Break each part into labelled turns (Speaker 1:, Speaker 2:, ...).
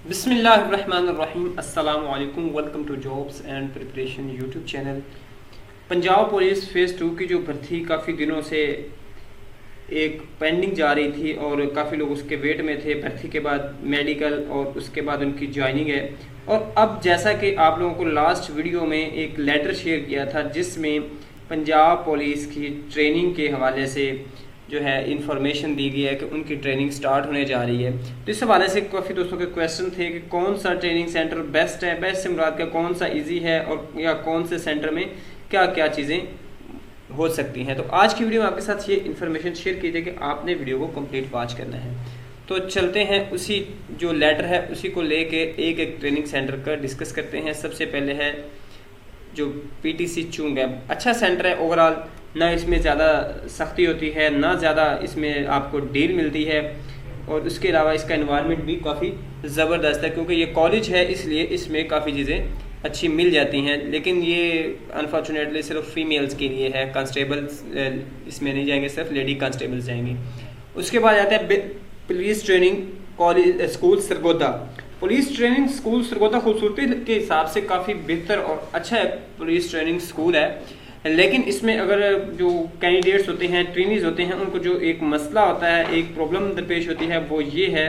Speaker 1: बिस्मिल्लाहिर्रहमानिर्रहीम अस्सलाम वालेकुम। Welcome to jobs and preparation YouTube channel. Punjab police phase 2 की जो भर्ती काफ़ी दिनों से एक पेंडिंग जा रही थी और काफ़ी लोग उसके वेट में थे। भर्ती के बाद मेडिकल और उसके बाद उनकी ज्वाइनिंग है। और अब जैसा कि आप लोगों को लास्ट वीडियो में एक लेटर शेयर किया था जिसमें पंजाब पुलिस की ट्रेनिंग के हवाले से जो है इंफॉर्मेशन दी गई है कि उनकी ट्रेनिंग स्टार्ट होने जा रही है। तो इस हवाले से काफ़ी दोस्तों के क्वेश्चन थे कि कौन सा ट्रेनिंग सेंटर बेस्ट है, बेस्ट से मुराद का कौन सा इजी है और या कौन से सेंटर में क्या क्या चीज़ें हो सकती हैं। तो आज की वीडियो में आपके साथ ये इन्फॉर्मेशन शेयर की थी कि आपने वीडियो को कंप्लीट वॉच करना है। तो चलते हैं उसी जो लेटर है उसी को लेके एक एक ट्रेनिंग सेंटर का डिस्कस करते हैं। सबसे पहले है जो पीटीसी चुंग है, अच्छा सेंटर है ओवरऑल, ना इसमें ज़्यादा सख्ती होती है ना ज़्यादा इसमें आपको डील मिलती है और उसके अलावा इसका एनवायरनमेंट भी काफ़ी ज़बरदस्त है क्योंकि ये कॉलेज है इसलिए इसमें काफ़ी चीज़ें अच्छी मिल जाती हैं। लेकिन ये अनफॉर्चुनेटली सिर्फ फीमेल्स के लिए है, कांस्टेबल्स इसमें नहीं जाएंगे, सिर्फ लेडी कांस्टेबल्स जाएंगे। उसके बाद आता है police training college school Sargodha. Police training school Sargodha खूबसूरती के हिसाब से काफ़ी बेहतर और अच्छा है पुलिस ट्रेनिंग स्कूल है। लेकिन इसमें अगर जो कैंडिडेट्स होते हैं, ट्रेनीज होते हैं, उनको जो एक मसला होता है, एक प्रॉब्लम दरपेश होती है वो ये है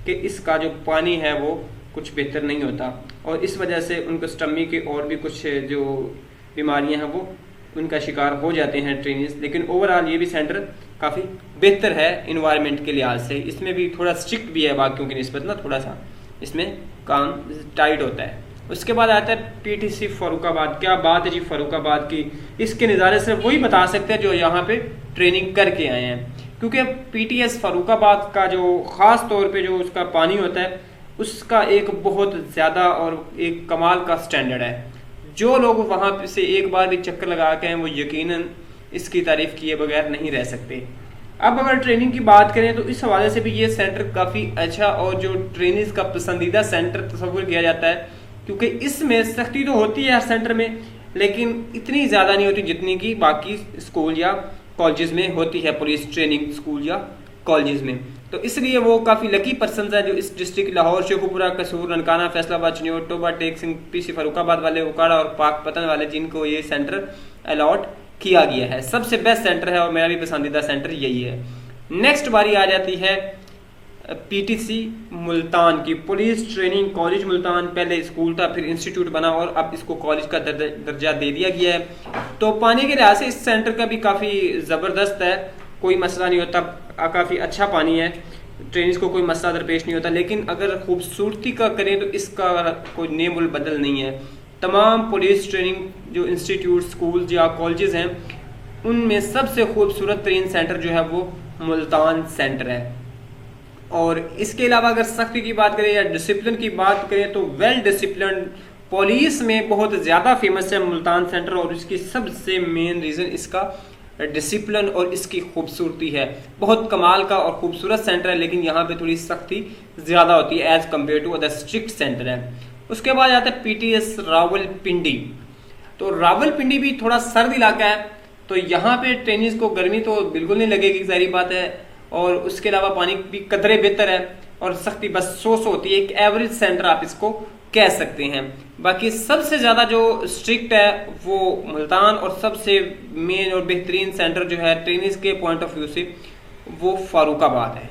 Speaker 1: कि इसका जो पानी है वो कुछ बेहतर नहीं होता और इस वजह से उनको स्टमी के और भी कुछ जो बीमारियां हैं वो उनका शिकार हो जाते हैं ट्रेनीज। लेकिन ओवरऑल ये भी सेंटर काफ़ी बेहतर है इन्वायरमेंट के लिहाज से। इसमें भी थोड़ा स्ट्रिक्ट भी है बाकियों की निस्बत ना, थोड़ा सा इसमें काम टाइट होता है। उसके बाद आता है पीटीसी फर्रुखाबाद। क्या बात है जी फर्रुखाबाद की, इसके नज़ारे से वही बता सकते हैं जो यहाँ पे ट्रेनिंग करके आए हैं क्योंकि पीटीएस फर्रुखाबाद का जो ख़ास तौर पे जो उसका पानी होता है उसका एक बहुत ज़्यादा और एक कमाल का स्टैंडर्ड है। जो लोग वहाँ से एक बार भी चक्कर लगा के हैं वो यकीनन इसकी तारीफ़ किए बगैर नहीं रह सकते। अब अगर ट्रेनिंग की बात करें तो इस हवाले से भी ये सेंटर काफ़ी अच्छा और जो ट्रेनिज का पसंदीदा सेंटर तस्वुर किया जाता है क्योंकि इसमें सख्ती तो होती है हर सेंटर में लेकिन इतनी ज़्यादा नहीं होती जितनी कि बाकी स्कूल या कॉलेजेस में होती है, पुलिस ट्रेनिंग स्कूल या कॉलेजेस में। तो इसलिए वो काफ़ी लकी पर्सन है जो इस डिस्ट्रिक्ट लाहौर, शेखुपुरा, कसूर, ननकाना, फैसलाबाद, चिन्योट, टोबा, टेक सिंह, पीसी फर्रुखाबाद वाले, उकाड़ा और पाकपतन वाले जिनको ये सेंटर अलॉट किया गया है। सबसे बेस्ट सेंटर है और मेरा भी पसंदीदा सेंटर यही है। नेक्स्ट बारी आ जाती है पीटीसी मुल्तान की। पुलिस ट्रेनिंग कॉलेज मुल्तान पहले स्कूल था, फिर इंस्टीट्यूट बना और अब इसको कॉलेज का दर्जा दे दिया गया है। तो पानी के लिहाज से इस सेंटर का भी काफ़ी ज़बरदस्त है, कोई मसला नहीं होता, काफ़ी अच्छा पानी है, ट्रेनिंग को कोई मसला दरपेश नहीं होता। लेकिन अगर खूबसूरती का करें तो इसका कोई नेमुल बदल नहीं है। तमाम पुलिस ट्रेनिंग जो इंस्टीट्यूट, स्कूल या कॉलेजेस हैं उनमें सबसे खूबसूरत तरीन सेंटर जो है वो मुल्तान सेंटर है। और इसके अलावा अगर सख्ती की बात करें या डिसिप्लिन की बात करें तो वेल डिसिप्लिन पुलिस में बहुत ज़्यादा फेमस है मुल्तान सेंटर और इसकी सबसे मेन रीज़न इसका डिसिप्लिन और इसकी खूबसूरती है। बहुत कमाल का और खूबसूरत सेंटर है लेकिन यहाँ पे थोड़ी सख्ती ज़्यादा होती है as compare to other strict centre है। उसके बाद आता है पीटीएस रावलपिंडी। तो रावलपिंडी भी थोड़ा सर्द इलाका है तो यहाँ पे ट्रेनिज को गर्मी तो बिल्कुल नहीं लगेगी, सारी बात है। और उसके अलावा पानी भी कदरे बेहतर है और सख्ती बस 100 होती है, एक एवरेज सेंटर आप इसको कह सकते हैं। बाकी सबसे ज़्यादा जो स्ट्रिक्ट है वो मुल्तान और सबसे मेन और बेहतरीन सेंटर जो है ट्रेनिज के पॉइंट ऑफ व्यू से वो फर्रुखाबाद है।